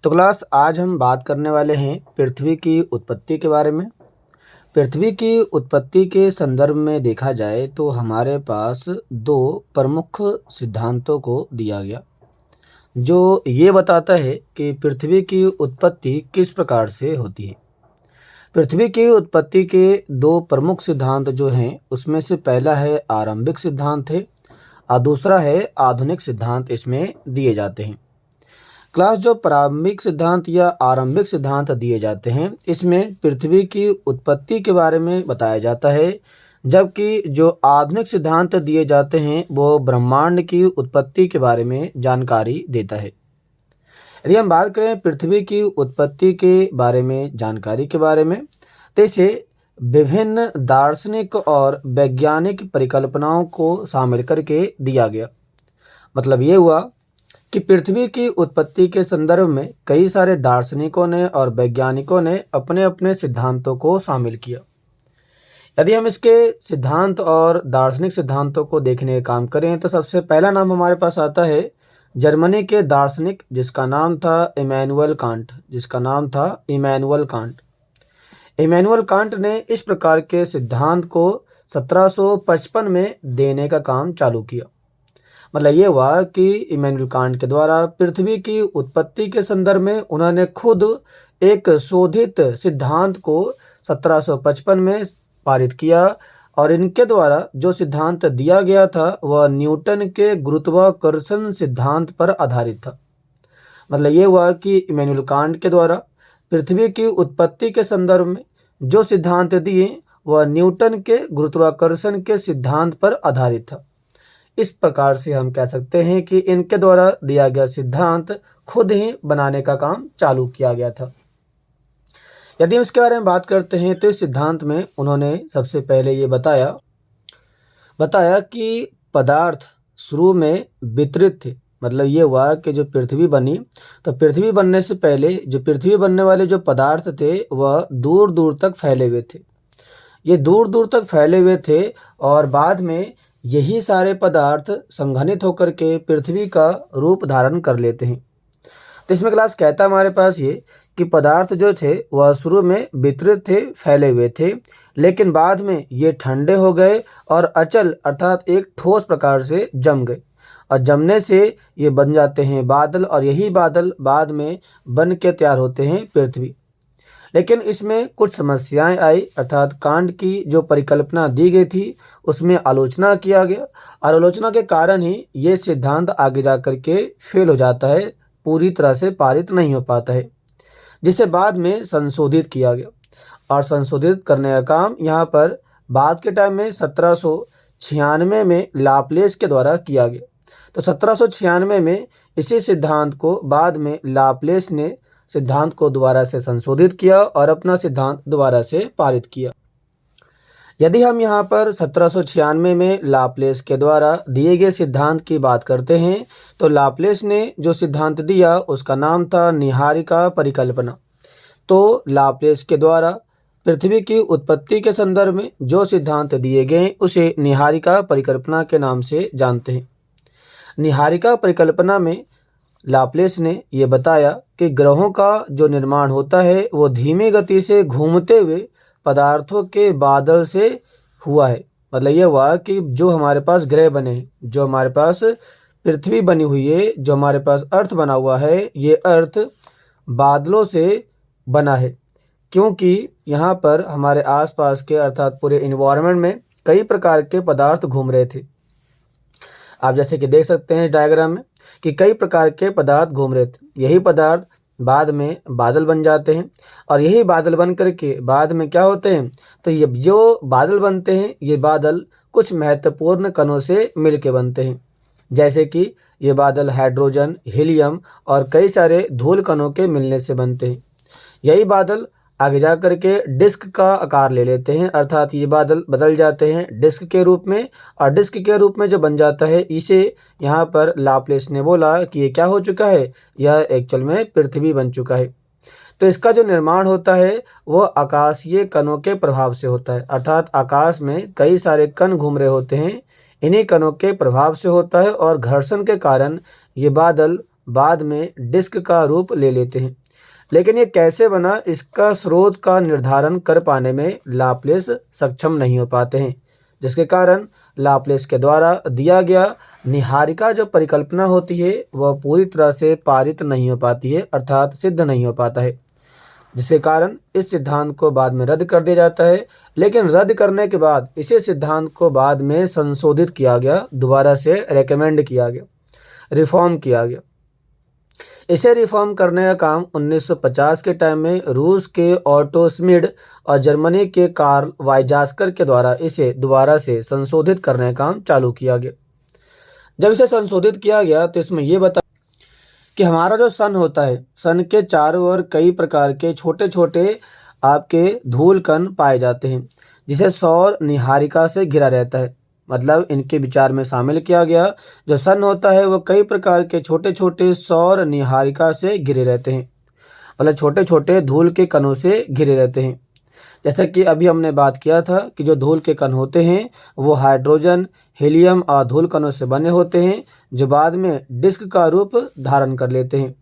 तो क्लास आज हम बात करने वाले हैं पृथ्वी की उत्पत्ति के बारे में। पृथ्वी की उत्पत्ति के संदर्भ में देखा जाए तो हमारे पास दो प्रमुख सिद्धांतों को दिया गया जो ये बताता है कि पृथ्वी की उत्पत्ति किस प्रकार से होती है। पृथ्वी की उत्पत्ति के दो प्रमुख सिद्धांत जो हैं उसमें से पहला है आरंभिक सिद्धांत है और दूसरा है आधुनिक सिद्धांत इसमें दिए जाते हैं। क्लास जो प्रारंभिक सिद्धांत या आरंभिक सिद्धांत दिए जाते हैं इसमें पृथ्वी की उत्पत्ति के बारे में बताया जाता है, जबकि जो आधुनिक सिद्धांत दिए जाते हैं वो ब्रह्मांड की उत्पत्ति के बारे में जानकारी देता है। यदि हम बात करें पृथ्वी की उत्पत्ति के बारे में जानकारी के बारे में तो इसे विभिन्न दार्शनिक और वैज्ञानिक परिकल्पनाओं को शामिल करके दिया गया। मतलब ये हुआ कि पृथ्वी की उत्पत्ति के संदर्भ में कई सारे दार्शनिकों ने और वैज्ञानिकों ने अपने अपने सिद्धांतों को शामिल किया। यदि हम इसके सिद्धांत और दार्शनिक सिद्धांतों को देखने का काम करें तो सबसे पहला नाम हमारे पास आता है जर्मनी के दार्शनिक जिसका नाम था इमैनुअल कांट। इमैनुअल कांट ने इस प्रकार के सिद्धांत को 1755 में देने का काम चालू किया। मतलब ये हुआ कि इमैनुअल कांट के द्वारा पृथ्वी की उत्पत्ति के संदर्भ में उन्होंने खुद एक शोधित सिद्धांत को 1755 में पारित किया और इनके द्वारा जो सिद्धांत दिया गया था वह न्यूटन के गुरुत्वाकर्षण सिद्धांत पर आधारित था। मतलब ये हुआ कि इमैनुअल कांट के द्वारा पृथ्वी की उत्पत्ति के संदर्भ में जो सिद्धांत दिए वह न्यूटन के गुरुत्वाकर्षण के सिद्धांत पर आधारित था। इस प्रकार से हम कह सकते हैं कि इनके द्वारा दिया गया सिद्धांत खुद ही बनाने का काम चालू किया गया था। यदि हम इसके बारे में बात करते हैं तो इस सिद्धांत में उन्होंने सबसे पहले ये बताया कि पदार्थ शुरू में वितरित थे। मतलब ये हुआ कि जो पृथ्वी बनी तो पृथ्वी बनने से पहले जो पृथ्वी बनने वाले जो पदार्थ थे वह दूर दूर तक फैले हुए थे। ये दूर दूर तक फैले हुए थे और बाद में यही सारे पदार्थ संघनित होकर के पृथ्वी का रूप धारण कर लेते हैं। तो इसमें क्लास कहता है हमारे पास ये कि पदार्थ जो थे वह शुरू में वितरित थे, फैले हुए थे, लेकिन बाद में ये ठंडे हो गए और अचल अर्थात एक ठोस प्रकार से जम गए और जमने से ये बन जाते हैं बादल और यही बादल बाद में बन के तैयार होते हैं पृथ्वी। लेकिन इसमें कुछ समस्याएं आई अर्थात कांट की जो परिकल्पना दी गई थी उसमें आलोचना किया गया और आलोचना के कारण ही ये सिद्धांत आगे जा कर के फेल हो जाता है, पूरी तरह से पारित नहीं हो पाता है, जिसे बाद में संशोधित किया गया। और संशोधित करने का काम यहाँ पर बाद के टाइम में 1796 में लाप्लेस के द्वारा किया गया। तो 1796 में इसी सिद्धांत को बाद में लाप्लेस ने सिद्धांत को दोबारा से संशोधित किया और अपना सिद्धांत दोबारा से पारित किया। यदि हम यहाँ पर 1796 में लाप्लेस के द्वारा दिए गए सिद्धांत की बात करते हैं तो लाप्लेस ने जो सिद्धांत दिया उसका नाम था निहारिका परिकल्पना। तो लाप्लेस के द्वारा पृथ्वी की उत्पत्ति के संदर्भ में जो सिद्धांत दिए गए उसे निहारिका परिकल्पना के नाम से जानते हैं। निहारिका परिकल्पना में लाप्लेस ने यह बताया कि ग्रहों का जो निर्माण होता है वो धीमी गति से घूमते हुए पदार्थों के बादल से हुआ है। मतलब यह हुआ कि जो हमारे पास ग्रह बने, जो हमारे पास पृथ्वी बनी हुई है, जो हमारे पास अर्थ बना हुआ है, ये अर्थ बादलों से बना है, क्योंकि यहाँ पर हमारे आसपास के अर्थात पूरे इन्वायरमेंट में कई प्रकार के पदार्थ घूम रहे थे। आप जैसे कि देख सकते हैं इस डायग्राम में कि कई प्रकार के पदार्थ घूम रहे थे। यही पदार्थ बाद में बादल बन जाते हैं और यही बादल बन करके बाद में क्या होते हैं, तो ये जो बादल बनते हैं ये बादल कुछ महत्वपूर्ण कणों से मिलके बनते हैं, जैसे कि ये बादल हाइड्रोजन, हीलियम और कई सारे धूल कणों के मिलने से बनते हैं। यही बादल आगे जा कर के डिस्क का आकार ले लेते हैं अर्थात ये बादल बदल जाते हैं डिस्क के रूप में और डिस्क के रूप में जो बन जाता है इसे यहाँ पर लाप्लेस ने बोला कि ये क्या हो चुका है, यह एक्चुअल में पृथ्वी बन चुका है। तो इसका जो निर्माण होता है वो आकाशीय कणों के प्रभाव से होता है अर्थात आकाश में कई सारे कण घूम रहे होते हैं, इन्हीं कणों के प्रभाव से होता है और घर्षण के कारण ये बादल बाद में डिस्क का रूप ले लेते हैं। लेकिन ये कैसे बना, इसका स्रोत का निर्धारण कर पाने में लाप्लेस सक्षम नहीं हो पाते हैं, जिसके कारण लाप्लेस के द्वारा दिया गया निहारिका जो परिकल्पना होती है वह पूरी तरह से पारित नहीं हो पाती है, अर्थात सिद्ध नहीं हो पाता है, जिसके कारण इस सिद्धांत को बाद में रद्द कर दिया जाता है। लेकिन रद्द करने के बाद इसी सिद्धांत को बाद में संशोधित किया गया, दोबारा से रेकमेंड किया गया, रिफॉर्म किया गया। इसे रिफॉर्म करने का काम 1950 के टाइम में रूस के ऑटो श्मिड और जर्मनी के कार्ल वाइजास्कर के द्वारा इसे दोबारा से संशोधित करने का काम चालू किया गया। जब इसे संशोधित किया गया तो इसमें यह बता कि हमारा जो सन होता है, सन के चारों ओर कई प्रकार के छोटे छोटे आपके धूल कण पाए जाते हैं, जिसे सौर निहारिका से घिरा रहता है। मतलब इनके विचार में शामिल किया गया, जो सन होता है वो कई प्रकार के छोटे छोटे सौर निहारिका से घिरे रहते हैं, मतलब छोटे छोटे धूल के कणों से घिरे रहते हैं। जैसा कि अभी हमने बात किया था कि जो धूल के कण होते हैं वो हाइड्रोजन, हीलियम और धूल कणों से बने होते हैं, जो बाद में डिस्क का रूप धारण कर लेते हैं।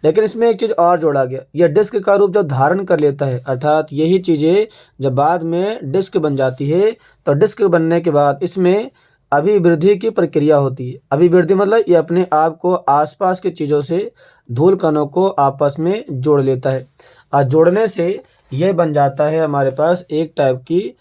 लेकिन इसमें एक चीज़ और जोड़ा गया, यह डिस्क का रूप जब धारण कर लेता है, अर्थात यही चीज़ें जब बाद में डिस्क बन जाती है, तो डिस्क बनने के बाद इसमें अभिवृद्धि की प्रक्रिया होती है। अभिवृद्धि मतलब ये अपने आप को आसपास की चीज़ों से धूल कणों को आपस में जोड़ लेता है, और जोड़ने से यह बन जाता है हमारे पास एक टाइप की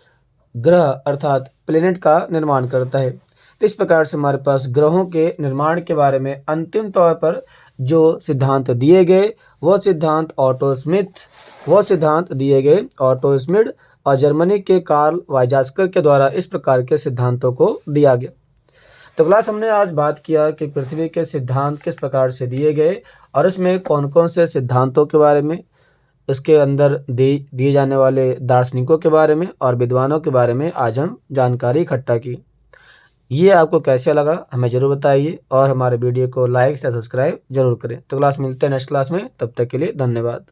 ग्रह अर्थात प्लेनेट का निर्माण करता है। तो इस प्रकार से हमारे पास ग्रहों के निर्माण के बारे में अंतिम तौर पर जो सिद्धांत दिए गए वो सिद्धांत ऑटो श्मिड और जर्मनी के कार्ल वाइजास्कर के द्वारा इस प्रकार के सिद्धांतों को दिया गया। तो क्लास हमने आज बात किया कि पृथ्वी के सिद्धांत किस प्रकार से दिए गए और इसमें कौन कौन से सिद्धांतों के बारे में, इसके अंदर दिए जाने वाले दार्शनिकों के बारे में और विद्वानों के बारे में आज हम जानकारी इकट्ठा की। ये आपको कैसे लगा हमें ज़रूर बताइए और हमारे वीडियो को लाइक या सब्सक्राइब जरूर करें। तो क्लास मिलते हैं नेक्स्ट क्लास में, तब तक के लिए धन्यवाद।